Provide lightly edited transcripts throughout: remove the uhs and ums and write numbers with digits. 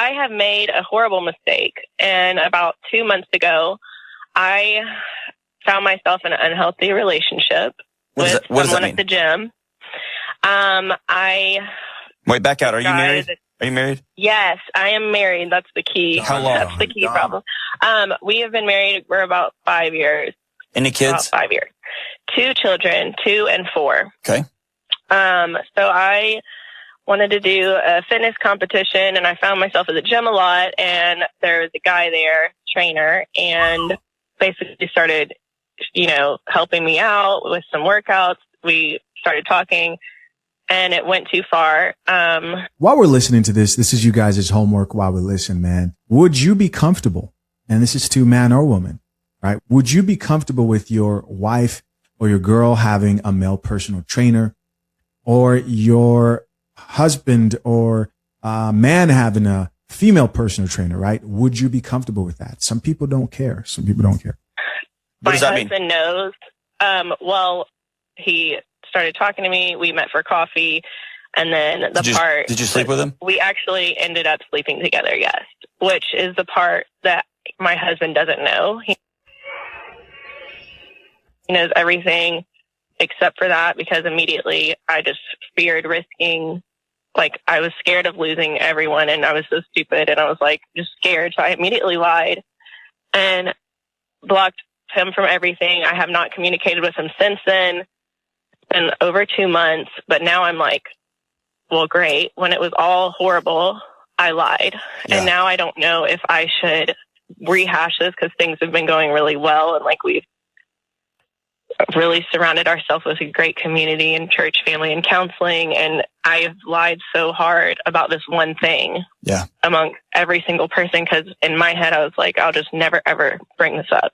I have made a horrible mistake. And about 2 months ago, I found myself in an unhealthy relationship with someone at the gym. Wait, back out. Are you married? Are you married? Yes, I am married. That's the key. How long? That's the key problem. We have been married for about 5 years. Any kids? About 5 years. 2 children, 2 and 4. Okay. So I wanted to do a fitness competition, and I found myself at the gym a lot, and there was a guy there, trainer, and basically started, helping me out with some workouts. We started talking, and it went too far. While we're listening to this is you guys' homework while we listen, man. Would you be comfortable, and this is to man or woman, right? Would you be comfortable with your wife or your girl having a male personal trainer, or your husband or man having a female personal trainer, right? Would you be comfortable with that? Some people don't care. Some people don't care. What does that mean? My husband knows. Well, he started talking to me. We met for coffee. And then Did you sleep with him? We actually ended up sleeping together, yes. Which is the part that my husband doesn't know. He knows everything except for that, because immediately I just feared risking, I was scared of losing everyone, and I was so stupid, and I was just scared. So I immediately lied and blocked him from everything. I have not communicated with him since then. It's been over 2 months, but now I'm well, great. When it was all horrible, I lied. Yeah. And now I don't know if I should rehash this, because things have been going really well, and we've really surrounded ourselves with a great community and church family and counseling. And I've lied so hard about this one thing among every single person, because in my head, I was I'll just never, ever bring this up.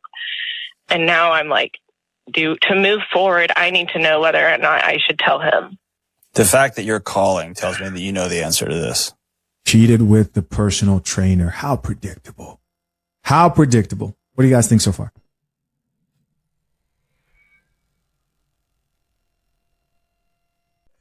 And now I'm to move forward, I need to know whether or not I should tell him. The fact that you're calling tells me that you know the answer to this. Cheated with the personal trainer. How predictable. How predictable. What do you guys think so far?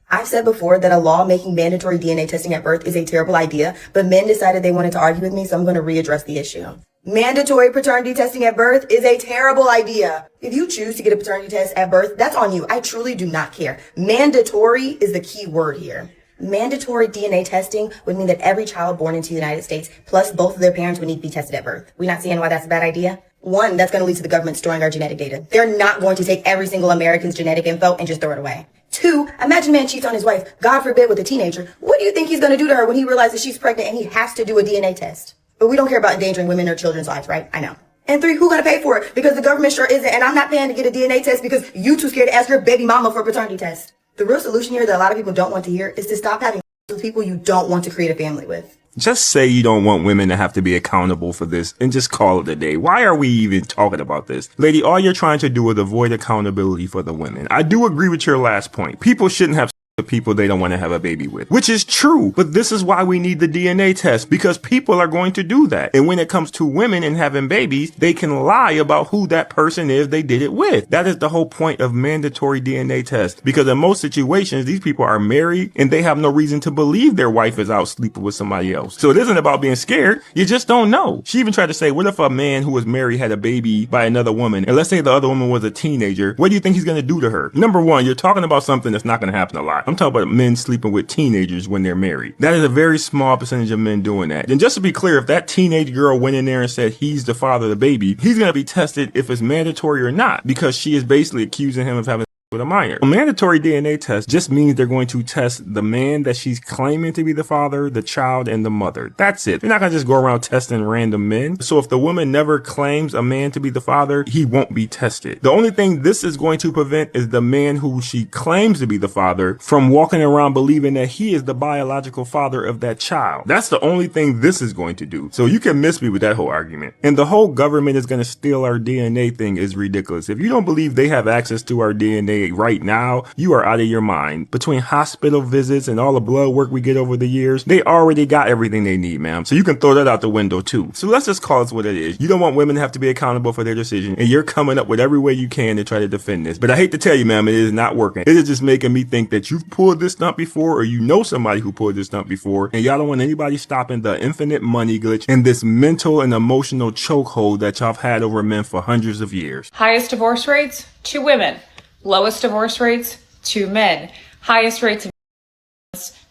I've said before that a law making mandatory DNA testing at birth is a terrible idea, but men decided they wanted to argue with me, so I'm going to readdress the issue. Mandatory paternity testing at birth is a terrible idea. If you choose to get a paternity test at birth, that's on you. I truly do not care. Mandatory is the key word here. Mandatory DNA testing would mean that every child born into the United States, plus both of their parents, would need to be tested at birth. We're not seeing why that's a bad idea. One, that's going to lead to the government storing our genetic data. They're not going to take every single American's genetic info and just throw it away. Two, imagine a man cheats on his wife, God forbid, with a teenager. What do you think he's going to do to her when he realizes she's pregnant and he has to do a DNA test? But we don't care about endangering women or children's lives, right? I know. And three, who's going to pay for it? Because the government sure isn't, and I'm not paying to get a DNA test because you too scared to ask your baby mama for a paternity test. The real solution here that a lot of people don't want to hear is to stop having with people you don't want to create a family with. Just say you don't want women to have to be accountable for this and just call it a day. Why are we even talking about this? Lady, all you're trying to do is avoid accountability for the women. I do agree with your last point. People shouldn't have the people they don't want to have a baby with, which is true. But this is why we need the DNA test, because people are going to do that. And when it comes to women and having babies, they can lie about who that person is they did it with. That is the whole point of mandatory DNA test, because in most situations, these people are married and they have no reason to believe their wife is out sleeping with somebody else. So it isn't about being scared. You just don't know. She even tried to say, what if a man who was married had a baby by another woman? And let's say the other woman was a teenager. What do you think he's going to do to her? Number one, you're talking about something that's not going to happen a lot. I'm talking about men sleeping with teenagers when they're married. That is a very small percentage of men doing that. And just to be clear, if that teenage girl went in there and said he's the father of the baby, he's going to be tested if it's mandatory or not, because she is basically accusing him of having with a minor. A mandatory DNA test just means they're going to test the man that she's claiming to be the father, the child, and the mother. That's it. They're not going to just go around testing random men. So if the woman never claims a man to be the father, he won't be tested. The only thing this is going to prevent is the man who she claims to be the father from walking around believing that he is the biological father of that child. That's the only thing this is going to do. So you can miss me with that whole argument. And the whole government is going to steal our DNA thing is ridiculous. If you don't believe they have access to our DNA today, right now, you are out of your mind. Between hospital visits and all the blood work we get over the years, they already got everything they need, ma'am. So you can throw that out the window too. So let's just call it what it is. You don't want women to have to be accountable for their decision, and you're coming up with every way you can to try to defend this. But I hate to tell you, ma'am, it is not working. It is just making me think that you've pulled this stunt before, or you know somebody who pulled this stunt before, and y'all don't want anybody stopping the infinite money glitch and this mental and emotional chokehold that y'all have had over men for hundreds of years. Highest divorce rates, 2 women. Lowest divorce rates, 2 men. Highest rates of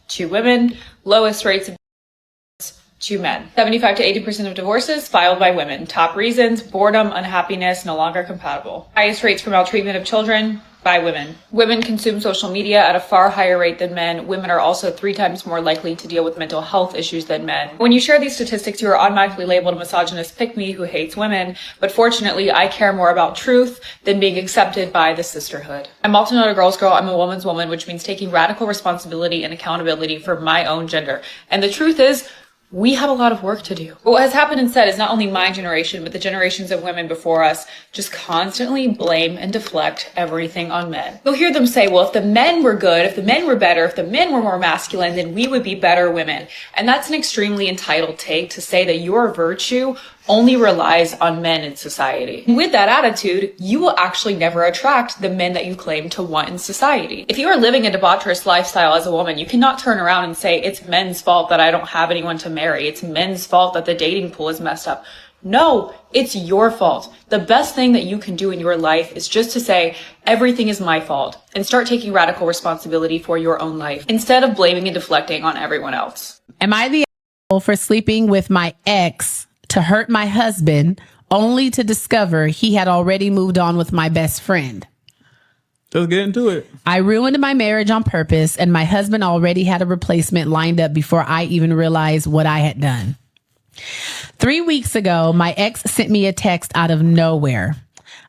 2 women. Lowest rates of 2 men. 75 to 80% of divorces filed by women. Top reasons: boredom, unhappiness, no longer compatible. Highest rates for maltreatment of children by women. Women consume social media at a far higher rate than men. Women are also 3 times more likely to deal with mental health issues than men. When you share these statistics, you are automatically labeled a misogynist pick-me who hates women, but fortunately, I care more about truth than being accepted by the sisterhood. I'm also not a girl's girl, I'm a woman's woman, which means taking radical responsibility and accountability for my own gender. And the truth is, we have a lot of work to do. What has happened instead is not only my generation, but the generations of women before us just constantly blame and deflect everything on men. You'll hear them say, well, if the men were good, if the men were better, if the men were more masculine, then we would be better women. And that's an extremely entitled take to say that your virtue only relies on men in society. With that attitude, you will actually never attract the men that you claim to want in society. If you are living a debaucherous lifestyle as a woman, you cannot turn around and say, it's men's fault that I don't have anyone to marry. It's men's fault that the dating pool is messed up. No, it's your fault. The best thing that you can do in your life is just to say, everything is my fault, and start taking radical responsibility for your own life instead of blaming and deflecting on everyone else. Am I the asshole for sleeping with my ex to hurt my husband, only to discover he had already moved on with my best friend? Let's get into it. I ruined my marriage on purpose, and my husband already had a replacement lined up before I even realized what I had done. 3 weeks ago, my ex sent me a text out of nowhere.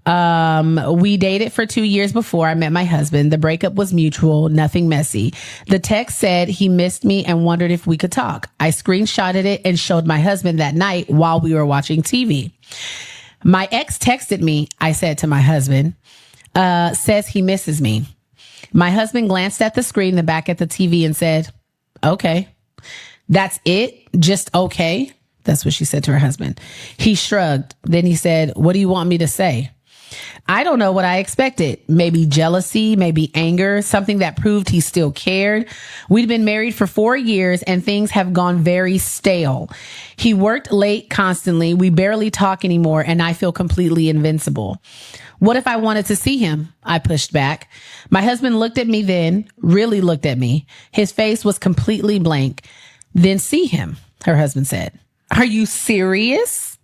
We dated for 2 years before I met my husband. The breakup was mutual, nothing messy. The text said he missed me and wondered if we could talk. I screenshotted it and showed my husband that night while we were watching TV. My ex texted me, I said to my husband, says he misses me. My husband glanced at the screen, then back at the TV and said, okay. That's it? Just okay? That's what she said to her husband. He shrugged. Then he said, what do you want me to say? I don't know what I expected. Maybe jealousy, maybe anger, something that proved he still cared. We'd been married for 4 years and things have gone very stale. He worked late constantly. We barely talk anymore and I feel completely invincible. What if I wanted to see him? I pushed back. My husband looked at me then, really looked at me. His face was completely blank. Then see him, her husband said. Are you serious?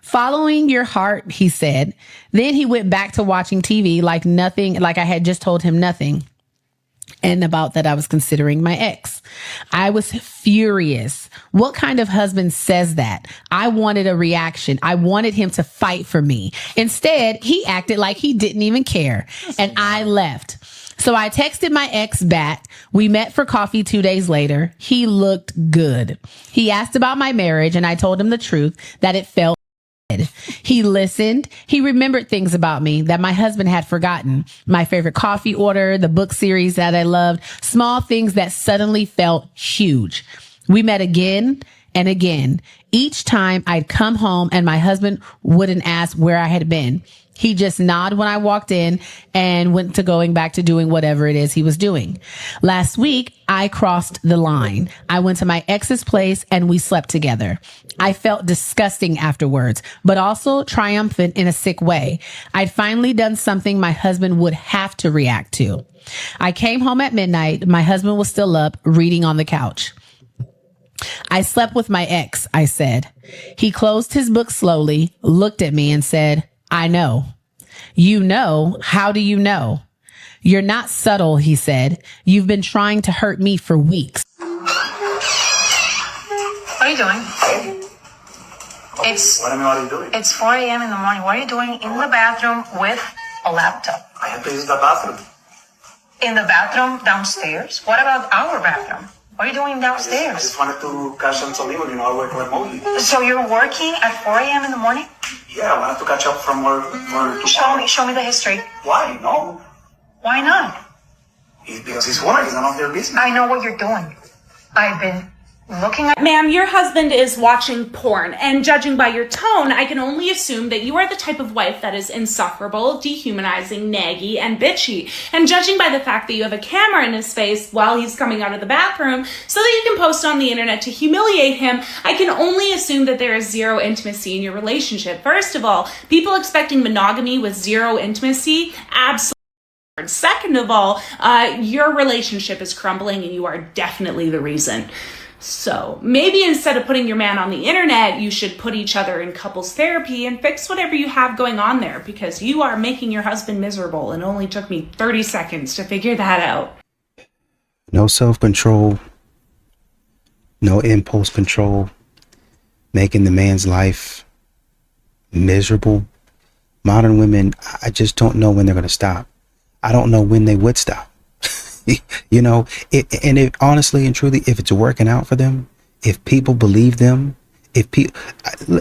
Following your heart, he said. Then he went back to watching TV like nothing, like I had just told him nothing. And about that, I was considering my ex. I was furious. What kind of husband says that? I wanted a reaction. I wanted him to fight for me. Instead, he acted like he didn't even care. And I left. So I texted my ex back. We met for coffee 2 days later. He looked good. He asked about my marriage and I told him the truth, that it felt good. He listened. He remembered things about me that my husband had forgotten. My favorite coffee order, the book series that I loved, small things that suddenly felt huge. We met again and again. Each time I'd come home and my husband wouldn't ask where I had been. He just nodded when I walked in and went to going back to doing whatever it is he was doing. Last week, I crossed the line. I went to my ex's place and we slept together. I felt disgusting afterwards, but also triumphant in a sick way. I'd finally done something my husband would have to react to. I came home at midnight. My husband was still up, reading on the couch. I slept with my ex, I said. He closed his book slowly, looked at me and said, I know. You know? How do you know? You're not subtle, he said. You've been trying to hurt me for weeks. What are you doing? What are you doing? It's 4 a.m. in the morning. What are you doing in the bathroom with a laptop? I have to use the bathroom. In the bathroom downstairs? What about our bathroom? What are you doing I downstairs? just wanted to catch some living, I work remotely. So you're working at 4 a.m. in the morning? Yeah, I wanted to catch up from work. Show me the history. Why? No. Why not? Because he's white. It's none of their business. I know what you're doing. I've been looking at. Ma'am, your husband is watching porn, and judging by your tone, I can only assume that you are the type of wife that is insufferable, dehumanizing, naggy, and bitchy. And judging by the fact that you have a camera in his face while he's coming out of the bathroom so that you can post on the internet to humiliate him, I can only assume that there is zero intimacy in your relationship. First of all, people expecting monogamy with zero intimacy, absolutely. Second of all, your relationship is crumbling and you are definitely the reason. So maybe instead of putting your man on the internet, you should put each other in couples therapy and fix whatever you have going on there, because you are making your husband miserable, and it only took me 30 seconds to figure that out. No self-control, no impulse control, making the man's life miserable. Modern women, I just don't know when they're going to stop. I don't know when they would stop. You know, honestly and truly, if it's working out for them, if people believe them,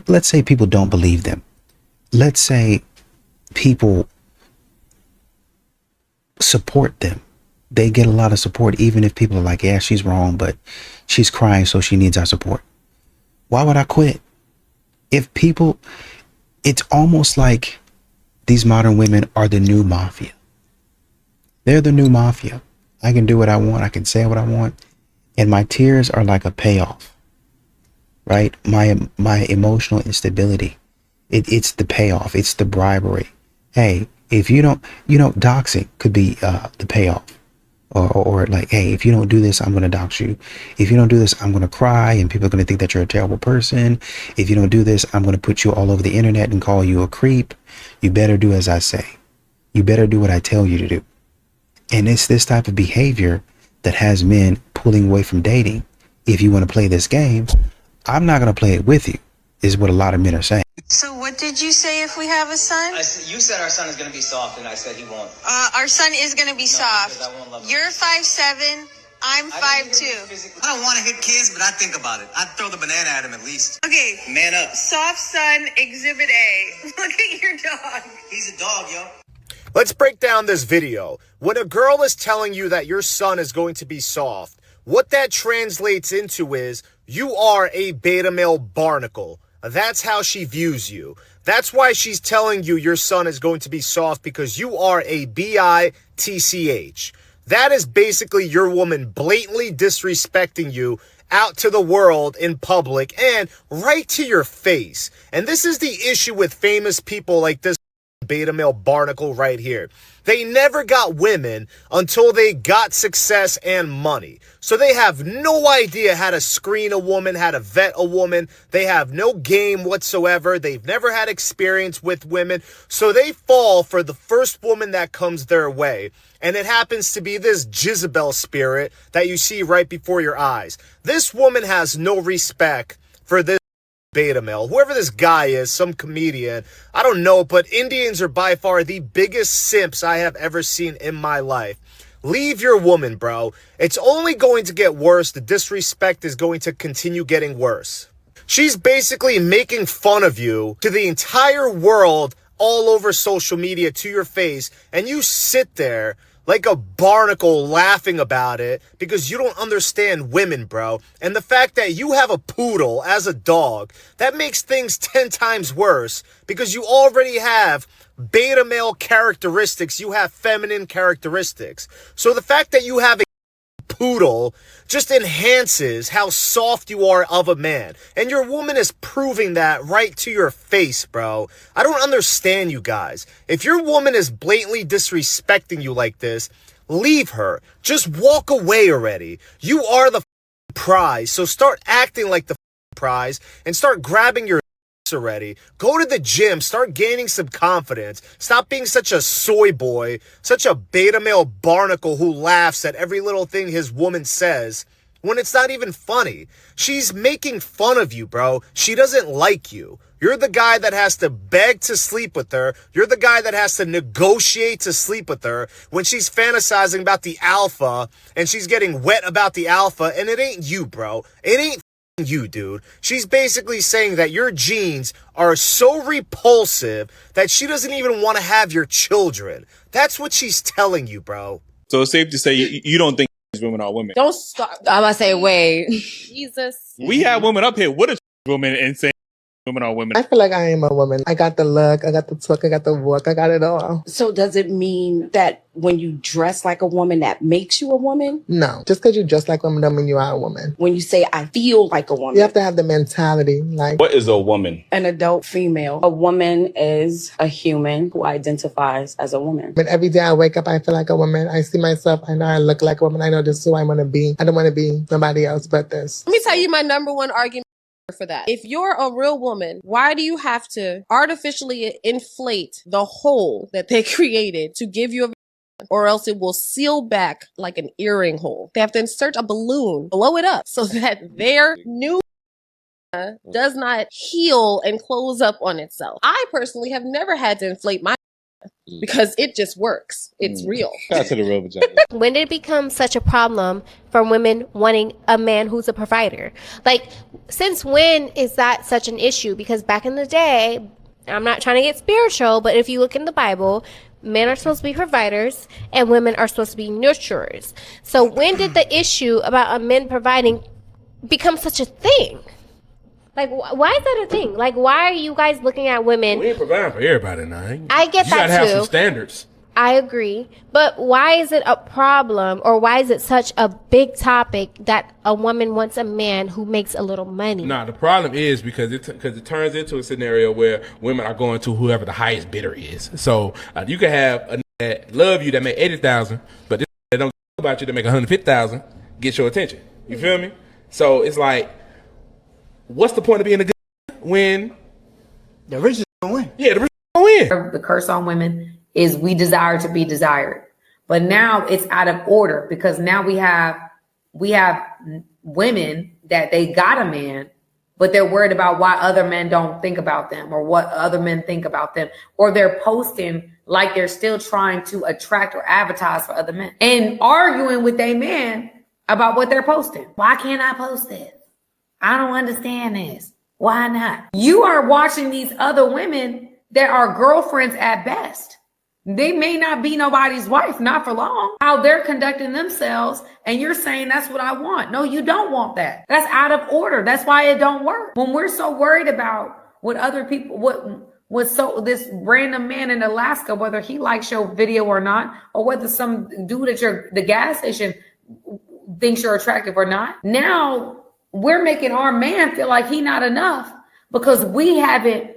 let's say people don't believe them. Let's say people support them. They get a lot of support, even if people are like, yeah, she's wrong, but she's crying, so she needs our support. Why would I quit? If people, it's almost like these modern women are the new mafia. They're the new mafia. I can do what I want. I can say what I want. And my tears are like a payoff, right? My emotional instability. It's the payoff. It's the bribery. Hey, if you don't, doxing could be the payoff. Or like, hey, if you don't do this, I'm going to dox you. If you don't do this, I'm going to cry and people are going to think that you're a terrible person. If you don't do this, I'm going to put you all over the internet and call you a creep. You better do as I say. You better do what I tell you to do. And it's this type of behavior that has men pulling away from dating. If you want to play this game, I'm not going to play it with you, is what a lot of men are saying. So what did you say if we have a son? You said our son is going to be soft, and I said he won't. Our son is going to be soft. I won't love him. You're 5'7", I'm 5'2". I don't want to hit kids, but I think about it. I'd throw the banana at him at least. Okay. Man up. Soft son, exhibit A. Look at your dog. He's a dog, yo. Let's break down this video. When a girl is telling you that your son is going to be soft, what that translates into is you are a beta male barnacle. That's how she views you. That's why she's telling you your son is going to be soft, because you are a bitch. That is basically your woman blatantly disrespecting you out to the world in public and right to your face. And this is the issue with famous people like this beta male barnacle right here. They never got women until they got success and money. So they have no idea how to screen a woman, how to vet a woman. They have no game whatsoever. They've never had experience with women. So they fall for the first woman that comes their way. And it happens to be this Jezebel spirit that you see right before your eyes. This woman has no respect for this beta male, whoever this guy is, some comedian, I don't know, but Indians are by far the biggest simps I have ever seen in my life. Leave your woman, bro. It's only going to get worse. The disrespect is going to continue getting worse. She's basically making fun of you to the entire world, all over social media, to your face, and you sit there like a barnacle laughing about it because you don't understand women, bro. And the fact that you have a poodle as a dog, that makes things 10 times worse because you already have beta male characteristics. You have feminine characteristics. So the fact that you have a poodle just enhances how soft you are of a man. And your woman is proving that right to your face, bro. I don't understand you guys. If your woman is blatantly disrespecting you like this, leave her. Just walk away already. You are the prize. So start acting like the prize and start grabbing your already. Go to the gym. Start gaining some confidence. Stop being such a soy boy, such a beta male barnacle who laughs at every little thing his woman says when it's not even funny. She's making fun of you, bro. She doesn't like you. You're the guy that has to beg to sleep with her. You're the guy that has to negotiate to sleep with her when she's fantasizing about the alpha and she's getting wet about the alpha, and it ain't you, bro. It ain't you, dude. She's basically saying that your genes are so repulsive that she doesn't even want to have your children. That's what she's telling you, bro. So it's safe to say you don't think these women are women. Don't start. I'm gonna say, wait. Jesus. We have women up here with a woman and saying women are women. I feel like I am a woman. I got the look, I got the talk, I got the walk, I got it all. So does it mean that when you dress like a woman, that makes you a woman? No. Just because you dress like a woman don't mean you are a woman. When you say, I feel like a woman. You have to have the mentality. Like, what is a woman? An adult female. A woman is a human who identifies as a woman. But every day I wake up, I feel like a woman. I see myself. I know I look like a woman. I know this is who I want to be. I don't want to be somebody else but this. Let me tell you my number one argument for that. If you're a real woman, why do you have to artificially inflate the hole that they created to give you a or else it will seal back like an earring hole? They have to insert a balloon, blow it up so that their new does not heal and close up on itself. I personally have never had to inflate my because it just works. It's real. Shout out to the real vagina. When did it become such a problem for women wanting a man who's a provider? Like, since when is that such an issue? Because back in the day, I'm not trying to get spiritual, but if you look in the Bible, men are supposed to be providers and women are supposed to be nurturers. So when did the issue about a men providing become such a thing? Like, why is that a thing? Like, why are you guys looking at women? We ain't providing for everybody now. I get that too. You gotta have some standards. I agree. But why is it a problem, or why is it such a big topic that a woman wants a man who makes a little money? Nah, the problem is because it turns into a scenario where women are going to whoever the highest bidder is. So you can have a that love you that make 80,000, but this that don't care about you to make 150,000 get your attention. You feel me? So it's like, what's the point of being a good when the rich is gonna win? Yeah, the rich is gonna win. The curse on women is we desire to be desired. But now it's out of order because now we have women that they got a man, but they're worried about why other men don't think about them or what other men think about them. Or they're posting like they're still trying to attract or advertise for other men and arguing with a man about what they're posting. Why can't I post this? I don't understand this. Why not? You are watching these other women that are girlfriends at best. They may not be nobody's wife, not for long. How they're conducting themselves, and you're saying that's what I want. No, you don't want that. That's out of order. That's why it don't work. When we're so worried about what other people, this random man in Alaska, whether he likes your video or not, or whether some dude at the gas station thinks you're attractive or not. Now we're making our man feel like he's not enough because we haven't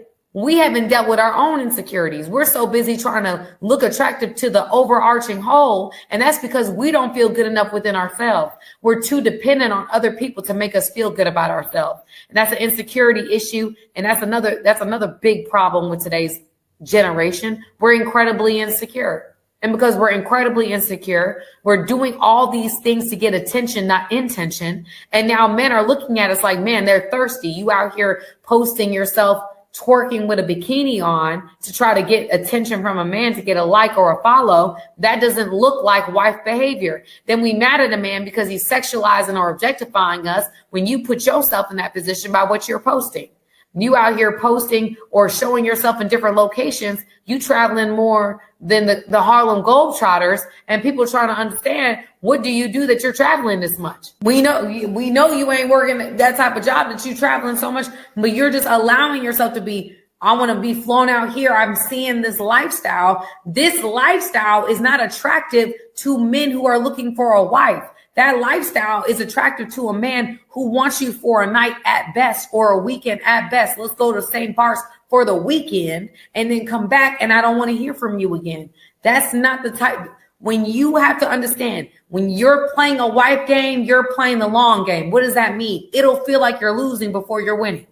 dealt with our own insecurities. We're so busy trying to look attractive to the overarching whole. And that's because we don't feel good enough within ourselves. We're too dependent on other people to make us feel good about ourselves. And that's an insecurity issue. And that's another big problem with today's generation. We're incredibly insecure. And because we're incredibly insecure, we're doing all these things to get attention, not intention. And now men are looking at us like, man, they're thirsty. You out here posting yourself twerking with a bikini on to try to get attention from a man to get a like or a follow. That doesn't look like wife behavior. Then we mad at a man because he's sexualizing or objectifying us when you put yourself in that position by what you're posting. You out here posting or showing yourself in different locations, you traveling more than the Harlem Globetrotters, and people trying to understand, what do you do that you're traveling this much? We know you ain't working that type of job that you traveling so much, but you're just allowing yourself to be, I want to be flown out here. I'm seeing this lifestyle. This lifestyle is not attractive to men who are looking for a wife. That lifestyle is attractive to a man who wants you for a night at best or a weekend at best. Let's go to St. Bart's for the weekend and then come back and I don't want to hear from you again. That's not the type. When you have to understand, when you're playing a wife game, you're playing the long game. What does that mean? It'll feel like you're losing before you're winning.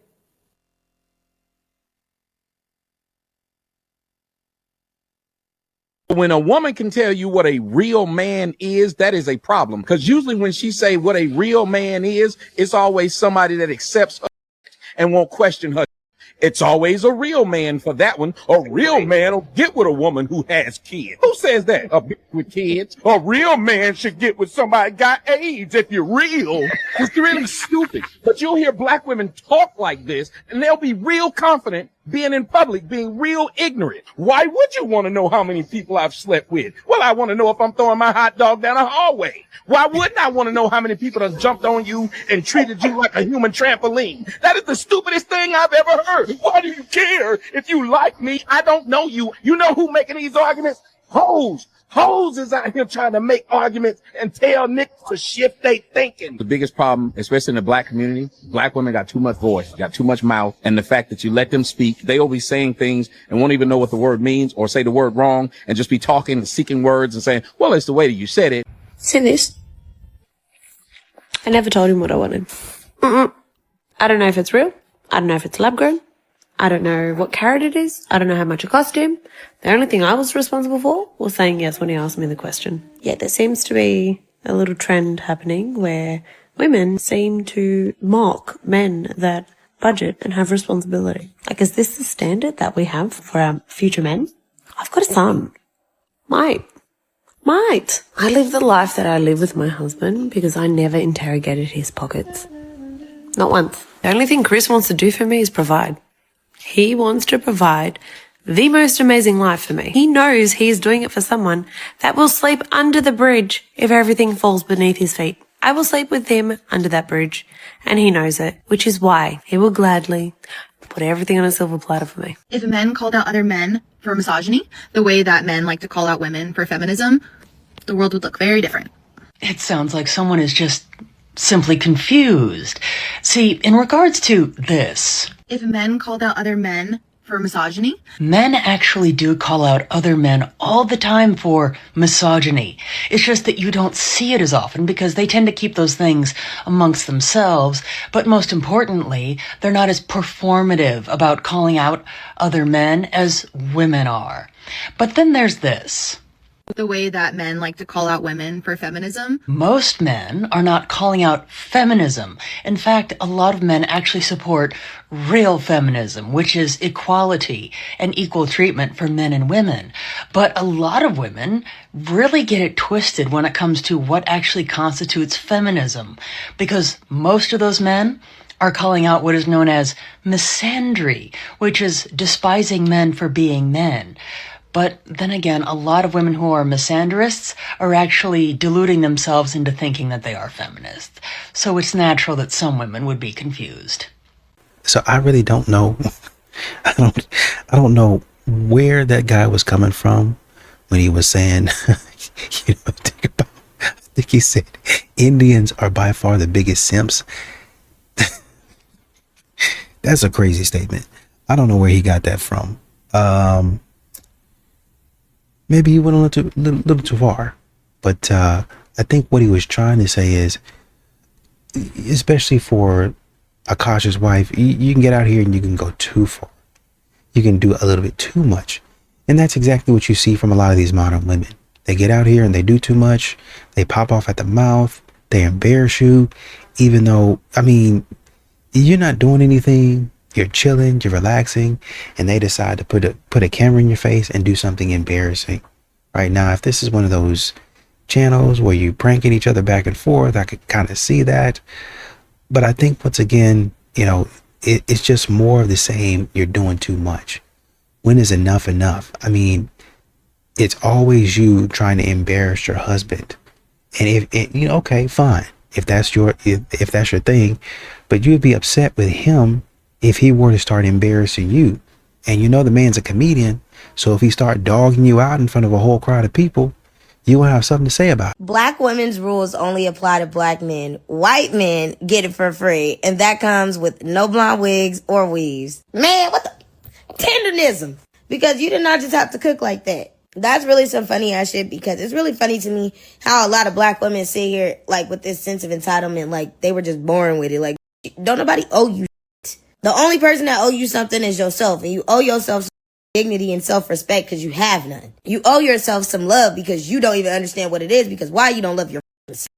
When a woman can tell you what a real man is, that is a problem. Because usually when she say what a real man is, it's always somebody that accepts her and won't question her. It's always a real man for that one. A real man will get with a woman who has kids. Who says that? A bitch with kids? A real man should get with somebody got AIDS if you're real. It's really stupid. But you'll hear black women talk like this, and they'll be real confident being in public, being real ignorant. Why would you want to know how many people I've slept with? Well, I want to know if I'm throwing my hot dog down a hallway. Why wouldn't I want to know how many people have jumped on you and treated you like a human trampoline? That is the stupidest thing I've ever heard. Why do you care if you like me? I don't know you. You know who making these arguments? Hoes. Hoes is out here trying to make arguments and tell niggas to shift their thinking. The biggest problem, especially in the black community, black women got too much voice, got too much mouth, and the fact that you let them speak, they will be saying things and won't even know what the word means or say the word wrong and just be talking and seeking words and saying, well, it's the way that you said it. See this? I never told him what I wanted. I don't know if it's real. I don't know if it's lab grown. I don't know what carrot it is. I don't know how much it cost him. The only thing I was responsible for was saying yes when he asked me the question. Yet there seems to be a little trend happening where women seem to mock men that budget and have responsibility. Like, is this the standard that we have for our future men? I've got a son. Might. I live the life that I live with my husband because I never interrogated his pockets. Not once. The only thing Chris wants to do for me is provide. He wants to provide the most amazing life for me. He knows he's doing it for someone that will sleep under the bridge if everything falls beneath his feet. I will sleep with him under that bridge, and he knows it, which is why he will gladly put everything on a silver platter for me. If men called out other men for misogyny, the way that men like to call out women for feminism, the world would look very different. It sounds like someone is just simply confused. See, in regards to this, If men called out other men for misogyny, men actually do call out other men all the time for misogyny. It's just that you don't see it as often because they tend to keep those things amongst themselves. But most importantly, they're not as performative about calling out other men as women are. But then there's this. the way that men like to call out women for feminism. Most men are not calling out feminism. In fact, a lot of men actually support real feminism, which is equality and equal treatment for men and women. But a lot of women really get it twisted when it comes to what actually constitutes feminism, because most of those men are calling out what is known as misandry, which is despising men for being men. But then again, a lot of women who are misandrists are actually deluding themselves into thinking that they are feminists. So it's natural that some women would be confused. So I really don't know. I don't know where that guy was coming from when he was saying, I think he said Indians are by far the biggest simps. That's a crazy statement. I don't know where he got that from. Maybe he went a little too far, but I think what he was trying to say is, especially for Akasha's wife, you can get out here and you can go too far. You can do a little bit too much, and that's exactly what you see from a lot of these modern women. They get out here and they do too much. They pop off at the mouth. They embarrass you, even though, I mean, you're not doing anything. You're chilling, you're relaxing, and they decide to put a camera in your face and do something embarrassing. Right now, if this is one of those channels where you pranking each other back and forth, I could kind of see that. But I think once again, it's just more of the same. You're doing too much. When is enough enough? I mean, it's always you trying to embarrass your husband. And okay, fine. If that's your thing, but you'd be upset with him if he were to start embarrassing you. And the man's a comedian, so if he start dogging you out in front of a whole crowd of people, you will have something to say about it. Black women's rules only apply to black men. White men get it for free, and that comes with no blonde wigs or weaves. Man, what the tenderism? Because you did not just have to cook like that. That's really some funny ass shit, because it's really funny to me how a lot of black women sit here like with this sense of entitlement, like they were just born with it. Like, don't nobody owe you. The only person that owe you something is yourself, and you owe yourself some dignity and self-respect because you have none. You owe yourself some love because you don't even understand what it is, because why you don't love yourself.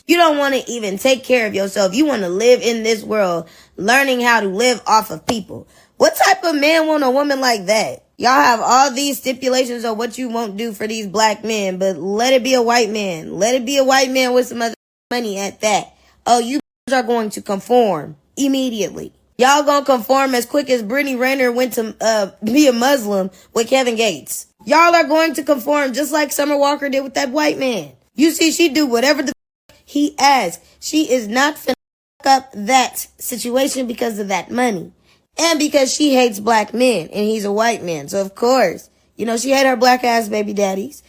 You don't want to even take care of yourself. You want to live in this world, learning how to live off of people. What type of man want a woman like that? Y'all have all these stipulations of what you won't do for these black men, but let it be a white man. Let it be a white man with some other money at that. Oh, you are going to conform immediately. Y'all gonna conform as quick as Brittany Renner went to be a Muslim with Kevin Gates. Y'all are going to conform just like Summer Walker did with that white man. You see, she do whatever the he asks. She is not finna up that situation because of that money. And because she hates black men and he's a white man. So of course, you know, she had her black ass baby daddies.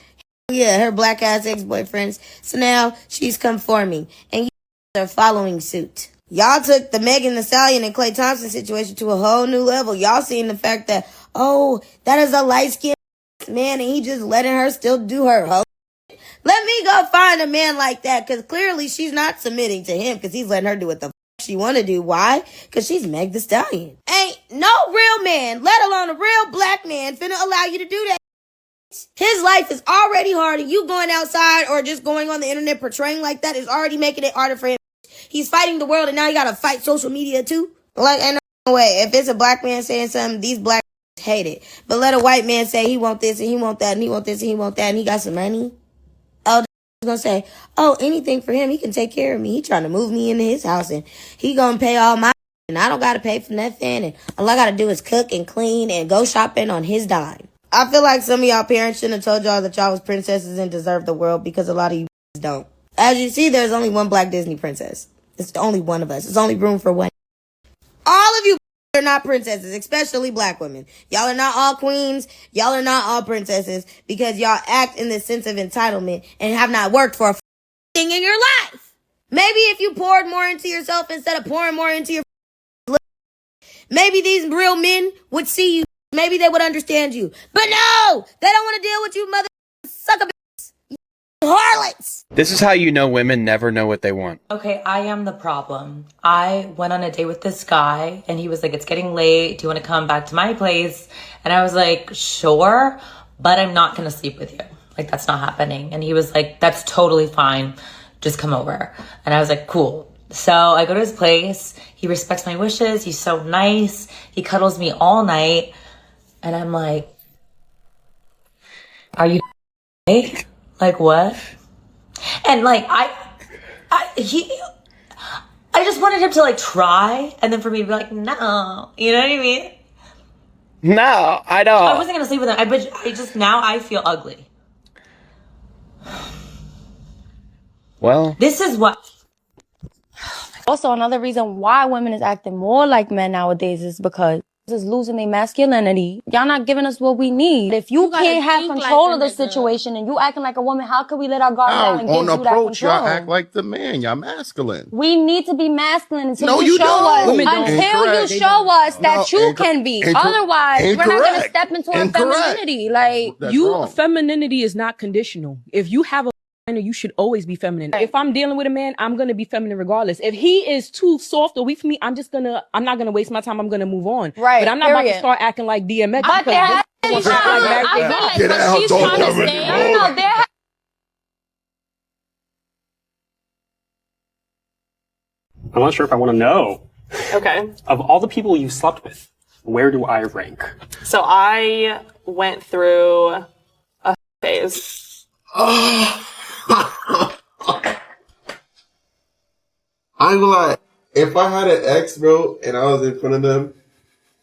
Yeah, her black ass ex-boyfriends. So now she's conforming and you are following suit. Y'all took the Megan Thee Stallion and Klay Thompson situation to a whole new level. Y'all seen the fact that, oh, that is a light-skinned man and he just letting her still do her whole. Let me go find a man like that because clearly she's not submitting to him because he's letting her do what the she want to do. Why? Because she's Meg Thee Stallion. Ain't no real man, let alone a real black man, finna allow you to do that. His life is already hard and you going outside or just going on the internet portraying like that is already making it harder for him. He's fighting the world and now you gotta fight social media too? Like, ain't no way. If it's a black man saying something, these black hate it. But let a white man say he want this and he want that and he want this and he want that and he got some money. Oh, gonna say, oh, anything for him, he can take care of me. He trying to move me into his house and he gonna pay all my and I don't gotta pay for nothing and all I gotta do is cook and clean and go shopping on his dime. I feel like some of y'all parents shouldn't have told y'all that y'all was princesses and deserved the world because a lot of you don't. As you see, there's only one black Disney princess. It's only one of us. There's only room for one. All of you are not princesses, especially black women. Y'all are not all queens. Y'all are not all princesses because y'all act in this sense of entitlement and have not worked for a thing in your life. Maybe if you poured more into yourself instead of pouring more into your maybe these real men would see you. Maybe they would understand you. But no! They don't want to deal with you mother sucker bitches. You harlots! This is how you know women never know what they want. Okay, I am the problem. I went on a date with this guy and he was like, it's getting late. Do you want to come back to my place? And I was like, sure, but I'm not going to sleep with you. Like, that's not happening. And he was like, that's totally fine. Just come over. And I was like, cool. So I go to his place. He respects my wishes. He's so nice. He cuddles me all night. And I'm like, are you okay? Like, what? And like, I just wanted him to like try, and then for me to be like, no, you know what I mean? No, I don't. I wasn't gonna sleep with him. Now I feel ugly. Well, this is what. Also, another reason why women is acting more like men nowadays is because is losing their masculinity. Y'all not giving us what we need. If you can't have control of the situation and you acting like a woman, how can we let our guard down and give you that approach, control? y'all act like the man. Y'all masculine. We need to be masculine until No, you you show don't. us. Until you show us that you can be. Otherwise, we're not going to step into our femininity. Like femininity is not conditional. If you have a you should always be feminine. If I'm dealing with a man, I'm gonna be feminine regardless. If he is too soft or weak for me, I'm not gonna waste my time. I'm gonna move on. Right. But I'm not about to start acting like DMX. But there has to be I feel like what she's trying to say. No, there has I'm not sure if I want to know. Okay. Of all the people you slept with, where do I rank? So I went through a phase. I'm gonna lie. If I had an ex, bro, and I was in front of them,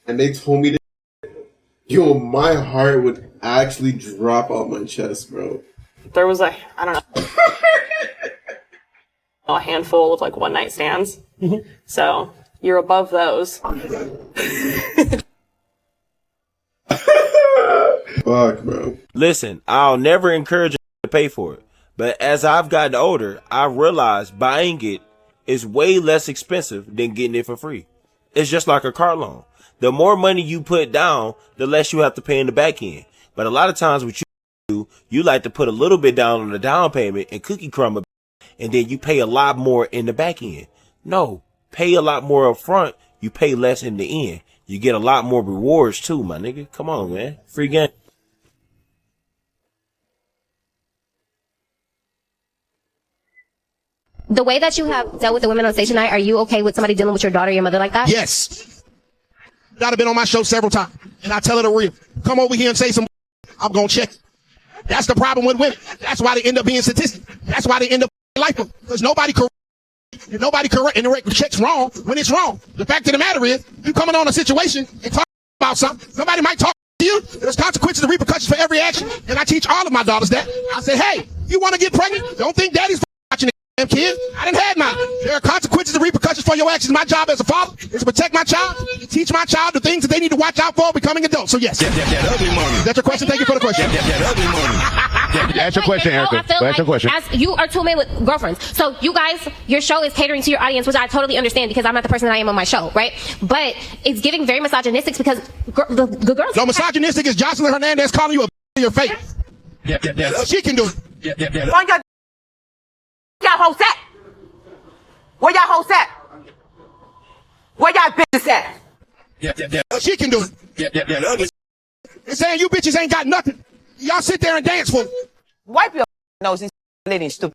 and they told me this, yo, my heart would actually drop out my chest, bro. There was a handful of like one night stands. So you're above those. Fuck, bro. Listen, I'll never encourage you to pay for it. But as I've gotten older, I realized buying it is way less expensive than getting it for free. It's just like a car loan. The more money you put down, the less you have to pay in the back end. But a lot of times what you do, you like to put a little bit down on the down payment and cookie crumb, and then you pay a lot more in the back end. No, pay a lot more up front. You pay less in the end. You get a lot more rewards too, my nigga. Come on, man. Free game. The way that you have dealt with the women on stage tonight, are you okay with somebody dealing with your daughter or your mother like that? Yes. Y'all have been on my show several times, and I tell her the real. Come over here and say some, I'm gonna check. That's the problem with women. That's why they end up being statistics. That's why they end up like them. Because nobody correct, and the check's wrong when it's wrong. The fact of the matter is, you coming on a situation and talk about something, somebody might talk to you. There's consequences and repercussions for every action, and I teach all of my daughters that. I say, hey, you want to get pregnant? Don't think daddy's watching damn kids. I didn't have mine. There are consequences and repercussions for your actions. My job as a father is to protect my child, to teach my child the things that they need to watch out for becoming adults. So yes. Is that your question? Thank you for the question. That's your question, Erica. That's your question. As you are two men with girlfriends, so you guys, your show is catering to your audience, which I totally understand because I'm not the person that I am on my show, right? But it's giving very misogynistic because the girls. No, misogynistic is Jocelyn Hernandez calling you a in your face. She can do it. Y'all hoes at? Where y'all hoes at? Where y'all bitches at? She can do it. It's saying you bitches ain't got nothing. Y'all sit there and dance for it. Wipe your nose and lady stupid.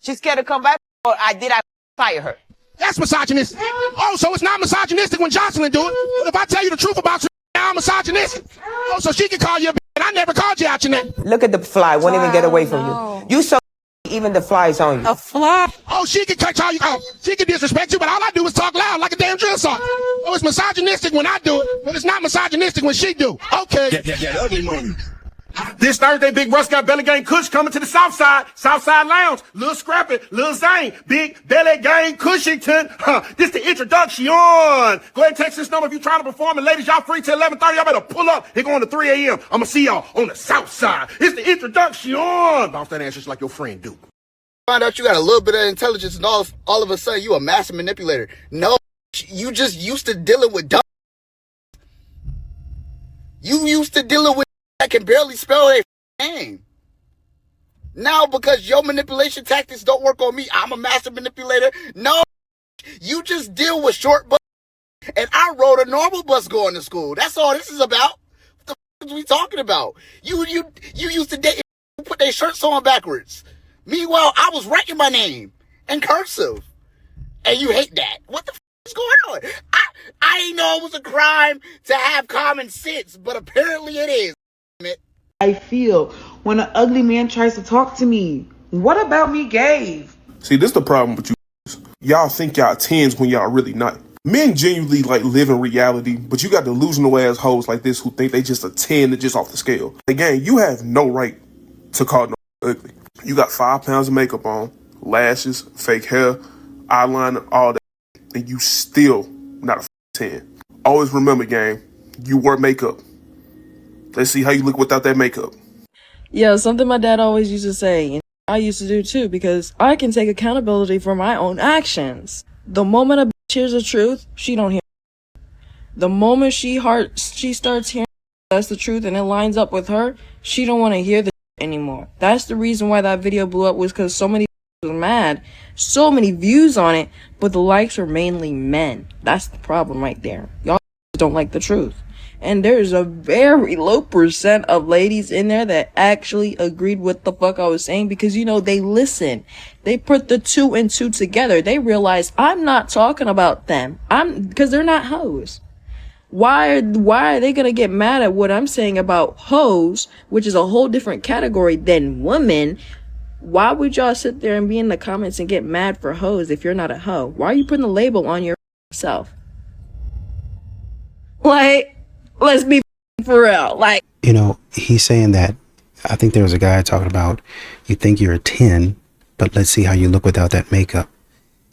She's scared to come back, or I fire her? That's misogynistic. Oh, so it's not misogynistic when Jocelyn do it. But if I tell you the truth about you, now I'm misogynistic. Oh, so she can call you a bitch, and I never called you out your name. Look at the fly. Won't even get away from you. You so even the fly's on you. A fly? Oh, she can call you. Oh, she can disrespect you, but all I do is talk loud like a damn drill sergeant. Oh, it's misogynistic when I do it, but it's not misogynistic when she do. Okay. This Thursday, Big Russ got Belly Gang Kush coming to the Southside Lounge. Lil Scrappy, Lil Zane, Big Belly Gang Cushington. This the introduction. Go ahead and text this number if you're trying to perform. And ladies, y'all free till 11:30. Y'all better pull up. It going to 3 a.m. I'm going to see y'all on the Southside. It's the introduction. Bounce that ass just like your friend do. Find out you got a little bit of intelligence and all of a sudden you a master manipulator. No, you just used to dealing with dumb. You used to dealing with that can barely spell their name. Now, because your manipulation tactics don't work on me, I'm a master manipulator. No, you just deal with short bus. And I rode a normal bus going to school. That's all this is about. What the f is we talking about? You used to date put their shirts on backwards. Meanwhile, I was writing my name in cursive. And you hate that. What the f is going on? I didn't know it was a crime to have common sense, but apparently it is. I feel when an ugly man tries to talk to me. What about me gave? See, this is the problem with you. Y'all think y'all 10s when y'all really not. Men genuinely live in reality, but you got delusional ass hoes like this who think they just a 10 and just off the scale. Again, you have no right to call no ugly. You got 5 pounds of makeup on, lashes, fake hair, eyeliner, all that, and you still not a 10. Always remember, gang, you wear makeup. Let's see how you look without that makeup. Yeah, something my dad always used to say, and I used to do too, because I can take accountability for my own actions. The moment a bitch hears the truth, she don't hear it. The moment she starts hearing that's the truth and it lines up with her, she don't want to hear the anymore. That's the reason why that video blew up, was because so many were mad. So many views on it, but the likes are mainly men. That's the problem right there. Y'all don't like the truth. And there's a very low percent of ladies in there that actually agreed with the fuck I was saying, because, you know, they listen. They put the 2 and 2 together. They realize I'm not talking about them. Because they're not hoes. Why are they gonna get mad at what I'm saying about hoes, which is a whole different category than women? Why would y'all sit there and be in the comments and get mad for hoes if you're not a hoe? Why are you putting a label on yourself? Like, let's be for real. Like, you know, he's saying that, I think there was a guy talking about, you think you're a 10, but let's see how you look without that makeup.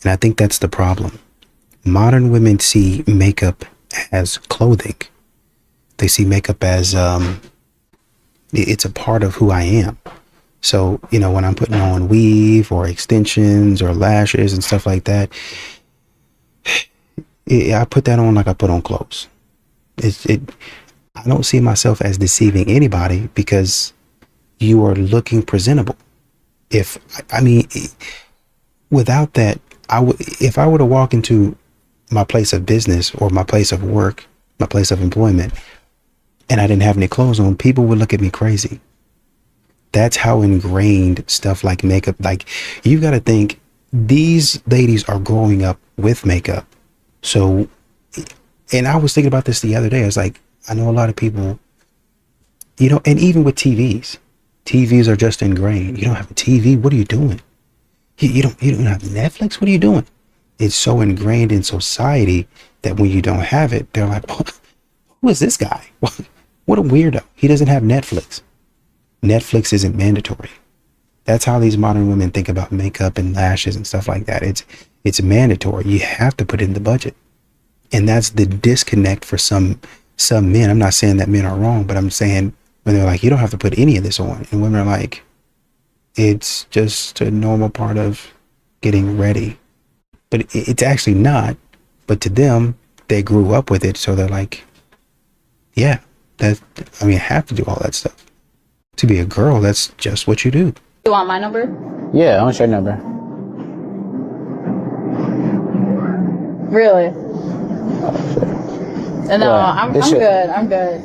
And I think that's the problem. Modern women see makeup as clothing. They see makeup as, it's a part of who I am. So, you know, when I'm putting on weave or extensions or lashes and stuff like that, I put that on like I put on clothes. I don't see myself as deceiving anybody because you are looking presentable. Without that, if I were to walk into my place of business or my place of work, my place of employment, and I didn't have any clothes on, people would look at me crazy. That's how ingrained stuff like makeup, like, you got to think these ladies are growing up with makeup. So, and I was thinking about this the other day. I was like, I know a lot of people, you know, and even with TVs are just ingrained. You don't have a TV, what are you doing? You don't have Netflix, what are you doing? It's so ingrained in society that when you don't have it, they're like, who is this guy? What a weirdo. He doesn't have Netflix. Netflix isn't mandatory. That's how these modern women think about makeup and lashes and stuff like that. It's mandatory. You have to put it in the budget. And that's the disconnect for some men. I'm not saying that men are wrong, but I'm saying when they're like, you don't have to put any of this on. And women are like, it's just a normal part of getting ready. But it's actually not. But to them, they grew up with it. So they're like, yeah, I have to do all that stuff. To be a girl, that's just what you do. You want my number? Yeah, I want your number. Really? No, I'm This your- good. I'm good.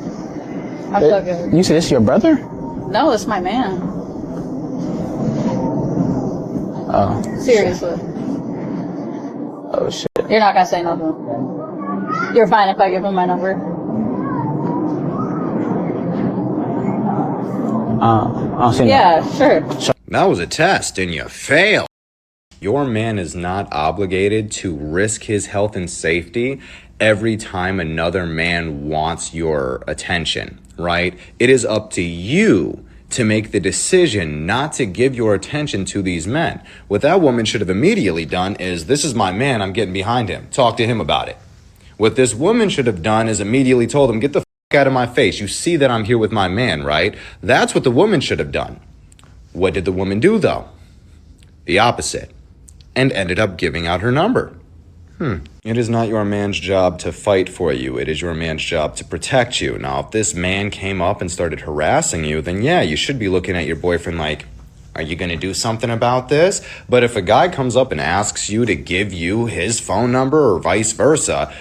I'm so good. You said this your brother? No, it's my man. Oh. Seriously. Oh shit. You're not gonna say nothing. You're fine if I give him my number. I'll send Yeah, sure. That was a test and you failed. Your man is not obligated to risk his health and safety every time another man wants your attention, right? It is up to you to make the decision not to give your attention to these men. What that woman should have immediately done is, this is my man, I'm getting behind him. Talk to him about it. What this woman should have done is immediately told him, get the out of my face. You see that I'm here with my man, right? That's what the woman should have done. What did the woman do, though? The opposite. And ended up giving out her number. It is not your man's job to fight for you. It is your man's job to protect you. Now, if this man came up and started harassing you, then yeah, you should be looking at your boyfriend like, are you going to do something about this? But if a guy comes up and asks you to give you his phone number or vice versa,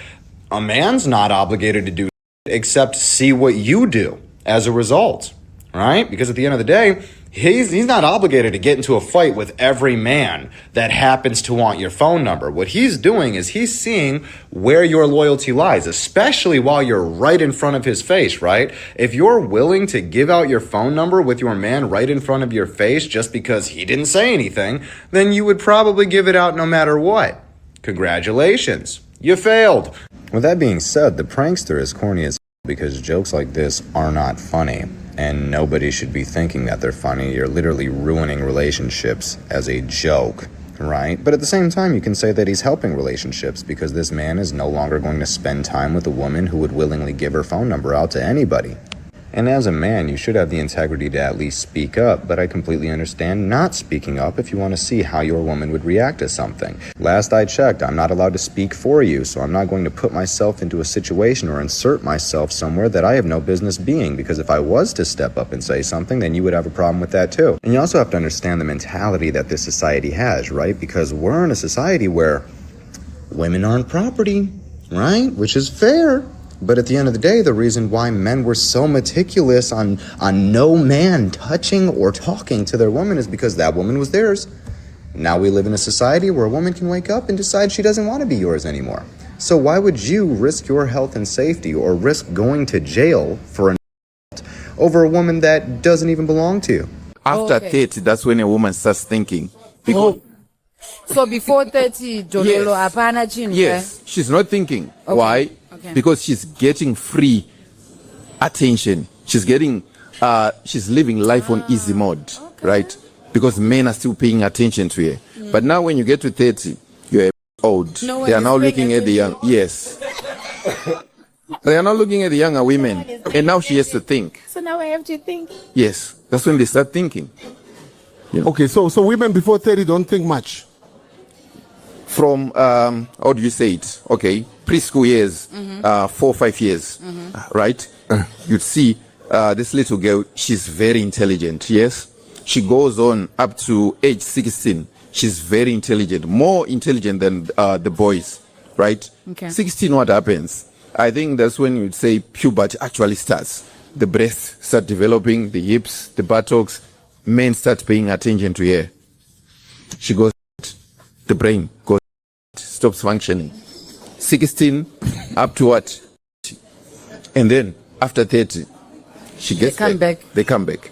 a man's not obligated to do except see what you do as a result, right? Because at the end of the day, he's not obligated to get into a fight with every man that happens to want your phone number. What he's doing is he's seeing where your loyalty lies, especially while you're right in front of his face, right? If you're willing to give out your phone number with your man right in front of your face just because he didn't say anything, then you would probably give it out no matter what. Congratulations, you failed. With that being said, the prankster is corny as because jokes like this are not funny, and nobody should be thinking that they're funny. You're literally ruining relationships as a joke, right? But at the same time, you can say that he's helping relationships because this man is no longer going to spend time with a woman who would willingly give her phone number out to anybody. And as a man, you should have the integrity to at least speak up, but I completely understand not speaking up if you want to see how your woman would react to something. Last I checked, I'm not allowed to speak for you, so I'm not going to put myself into a situation or insert myself somewhere that I have no business being, because if I was to step up and say something, then you would have a problem with that too. And you also have to understand the mentality that this society has, right? Because we're in a society where women aren't property, right? Which is fair. But at the end of the day, the reason why men were so meticulous on no man touching or talking to their woman is because that woman was theirs. Now we live in a society where a woman can wake up and decide she doesn't want to be yours anymore. So why would you risk your health and safety or risk going to jail for an over a woman that doesn't even belong to you? After 30, that's when a woman starts thinking. Because, So before 30, Jololo, hapana chini. yes, she's not thinking. Okay. Why? Okay. Because she's getting free attention. She's living life on easy mode, right? Because men are still paying attention to her. But now when you get to 30, you're old. No one They are is now paying looking at the young. Yes. They are now looking at the younger women. And now she has to think. So now I have to think. Yes. That's when they start thinking. Okay, so women before 30 don't think much. From how do you say it? Okay, preschool years, 4 or 5 years, right? You'd see this little girl. She's very intelligent. Yes, she goes on up to age 16. She's very intelligent, more intelligent than the boys, right? Okay. 16, what happens? I think that's when you'd say puberty actually starts. The breasts start developing, the hips, the buttocks. Men start paying attention to her. She goes the brain goes, stops functioning. 16 up to what? And then after 30, she gets back. They come back.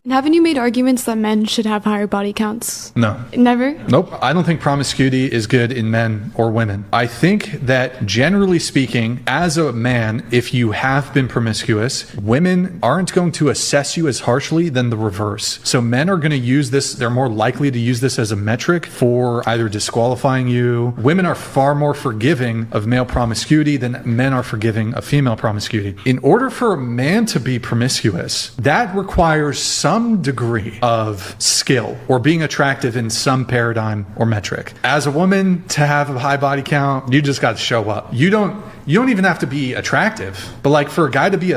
Haven't you made arguments that men should have higher body counts? No. Never? Nope. I don't think promiscuity is good in men or women. I think that generally speaking, as a man, if you have been promiscuous, women aren't going to assess you as harshly than the reverse. So men are going to use this, they're more likely to use this as a metric for either disqualifying you. Women are far more forgiving of male promiscuity than men are forgiving of female promiscuity. In order for a man to be promiscuous, that requires some degree of skill or being attractive in some paradigm or metric. As a woman, to have a high body count, you just got to show up. You don't even have to be attractive, but like for a guy to be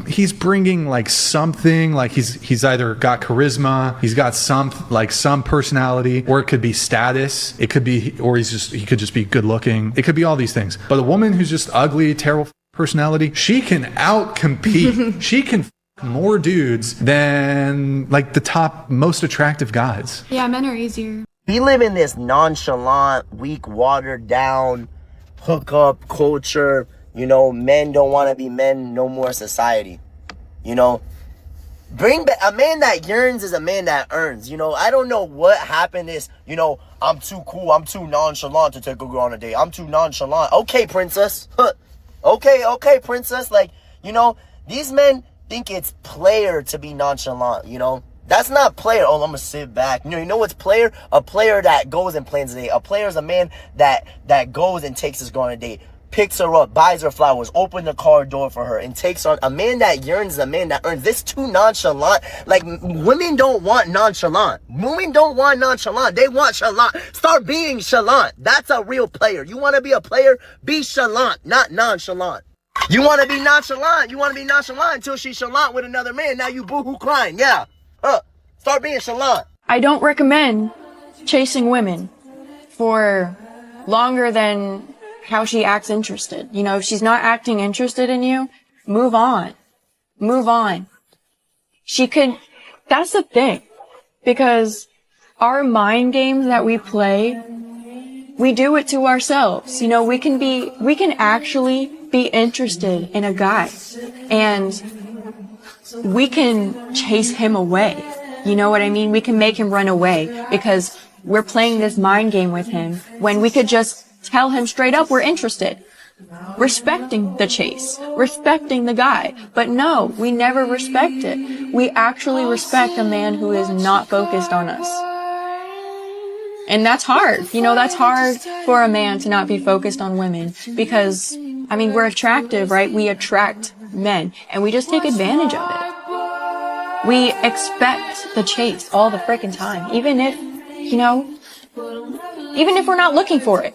he's bringing like something, like he's either got charisma, he's got some personality, or it could be status, it could be, or he could just be good looking. It could be all these things. But a woman who's just ugly, terrible personality, she can outcompete. She can more dudes than like the top most attractive guys. Yeah, men are easier. We live in this nonchalant, weak, watered down hookup culture. You know, men don't want to be men no more society. You know, bring back a man that yearns is a man that earns. You know, I don't know what happened is, you know, I'm too cool, I'm too nonchalant to take a girl on a date. I'm too nonchalant. Okay, princess. Okay, princess. Like, you know, these men think it's player to be nonchalant, you know? That's not player. Oh, I'm gonna sit back. You know what's player? A player that goes and plans a date. A player is a man that goes and takes his girl on a date, picks her up, buys her flowers, open the car door for her, and takes on. A man that yearns is a man that earns. This too nonchalant. Like, women don't want nonchalant. Women don't want nonchalant. They want chalant. Start being chalant. That's a real player. You want to be a player? Be chalant, not nonchalant. You want to be nonchalant. You want to be nonchalant until she's chalant with another man. Now you boo-hoo crying. Yeah. Start being chalant. I don't recommend chasing women for longer than how she acts interested. You know, if she's not acting interested in you, move on. Move on. That's the thing. Because our mind games that we play, we do it to ourselves. You know, we can actually be interested in a guy and we can chase him away. You know what I mean? We can make him run away because we're playing this mind game with him when we could just tell him straight up we're interested. Respecting the chase, respecting the guy. But no, we never respect it. We actually respect a man who is not focused on us. And that's hard. You know, that's hard for a man to not be focused on women because, I mean, we're attractive, right? We attract men and we just take advantage of it. We expect the chase all the freaking time, even if, you know, even if we're not looking for it.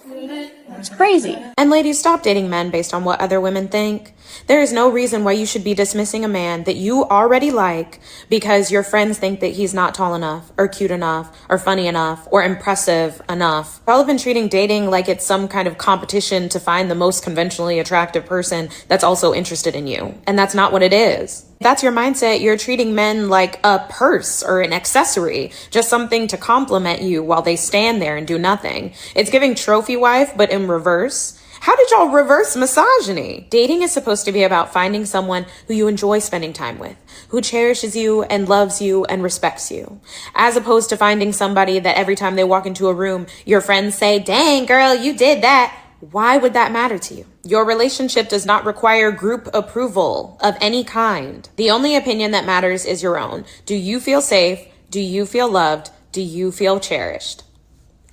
It's crazy. And ladies, stop dating men based on what other women think. There is no reason why you should be dismissing a man that you already like because your friends think that he's not tall enough or cute enough or funny enough or impressive enough. Y'all have been treating dating like it's some kind of competition to find the most conventionally attractive person that's also interested in you. And that's not what it is. If that's your mindset, you're treating men like a purse or an accessory, just something to compliment you while they stand there and do nothing. It's giving trophy wife, but in reverse. How did y'all reverse misogyny? Dating is supposed to be about finding someone who you enjoy spending time with, who cherishes you and loves you and respects you, as opposed to finding somebody that every time they walk into a room, your friends say, "Dang, girl, you did that." Why would that matter to you? Your relationship does not require group approval of any kind. The only opinion that matters is your own. Do you feel safe? Do you feel loved? Do you feel cherished?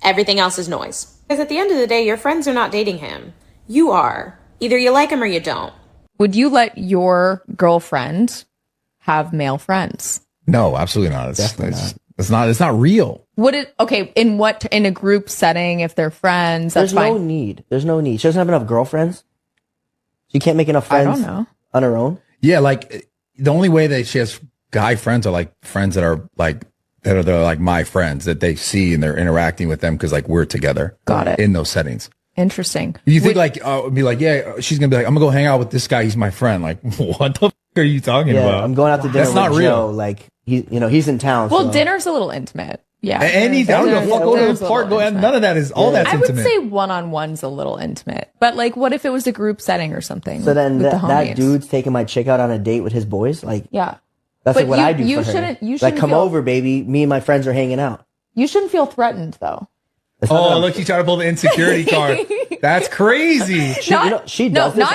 Everything else is noise. Because at the end of the day, your friends are not dating him. You are. Either you like him or you don't. Would you let your girlfriend have male friends? No, absolutely not. It's not real. Would it, okay, in a group setting, if they're friends, that's fine. There's no need. She doesn't have enough girlfriends. She can't make enough friends I don't know. On her own. Yeah, like the only way that she has guy friends are like friends that are like my friends that they see and they're interacting with them because like we're together. Got it. In those settings. Interesting. You think be like, yeah, she's gonna be like, I'm gonna go hang out with this guy. He's my friend. Like, what the f are you talking about? I'm going out to dinner That's with not Joe. real. Like he's in town. Well, so. dinner's a little intimate. Yeah. Anything. I don't give a fuck. Go to the park. Go. None of that is. All that's I would intimate. say one-on-one's a little intimate, but like, what if it was a group setting or something? So then with the that homies? dude's taking my chick out on a date with his boys. Like, Yeah. that's But like what I do you for her. shouldn't- you Like, shouldn't come feel- over, baby. Me and my friends are hanging out. You shouldn't feel threatened though. Oh, look, he's trying to pull the insecurity card. That's crazy. Not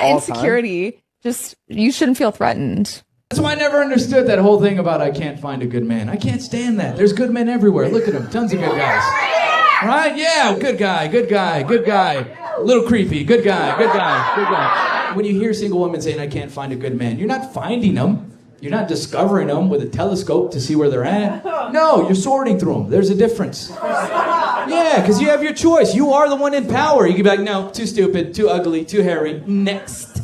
insecurity. Just you shouldn't feel threatened. That's why I never understood that whole thing about I can't find a good man. I can't stand that. There's good men everywhere. Look at them. Tons of good guys. Right? Yeah, good guy, good guy, good guy. A little creepy. Good guy, good guy, good guy. When you hear single women saying I can't find a good man, you're not finding them. You're not discovering them with a telescope to see where they're at. No, you're sorting through them. There's a difference. Yeah, because you have your choice. You are the one in power. You can be like, no, too stupid, too ugly, too hairy. Next.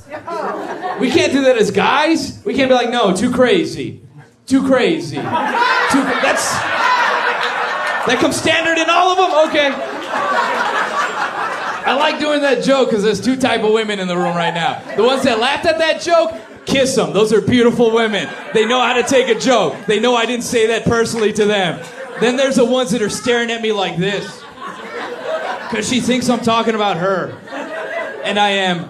We can't do that as guys. We can't be like, no, too crazy. Too crazy. That comes standard in all of them? Okay. I like doing that joke because there's two type of women in the room right now. The ones that laughed at that joke, kiss them. Those are beautiful women. They know how to take a joke. They know I didn't say that personally to them. Then there's the ones that are staring at me like this. Because she thinks I'm talking about her. And I am.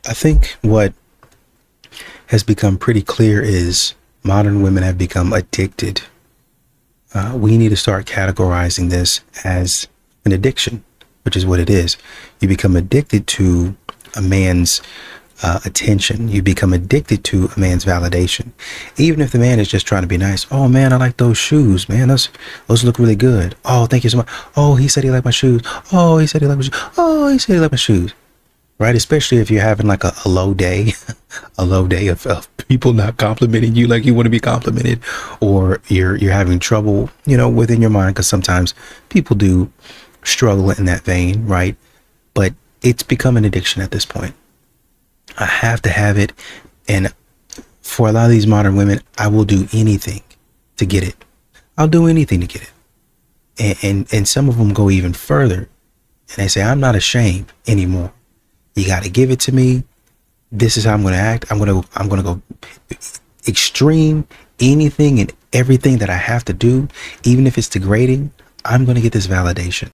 I think what has become pretty clear is modern women have become addicted. We need to start categorizing this as an addiction, which is what it is. You become addicted to a man's attention. You become addicted to a man's validation. Even if the man is just trying to be nice. Oh man, I like those shoes, man. Those look really good. Oh, thank you so much. Oh, he said he liked my shoes. Oh, he said he liked my shoes. Oh, he said he liked my shoes. Right? Especially if you're having like a low day, a low day of people not complimenting you like you want to be complimented, or you're having trouble, within your mind, because sometimes people do struggle in that vein, right? But it's become an addiction at this point. I have to have it, and for a lot of these modern women, I will do anything to get it. I'll do anything to get it. And some of them go even further, and they say, I'm not ashamed anymore. You got to give it to me. This is how I'm going to act. I'm going to go extreme. Anything and everything that I have to do, even if it's degrading, I'm going to get this validation.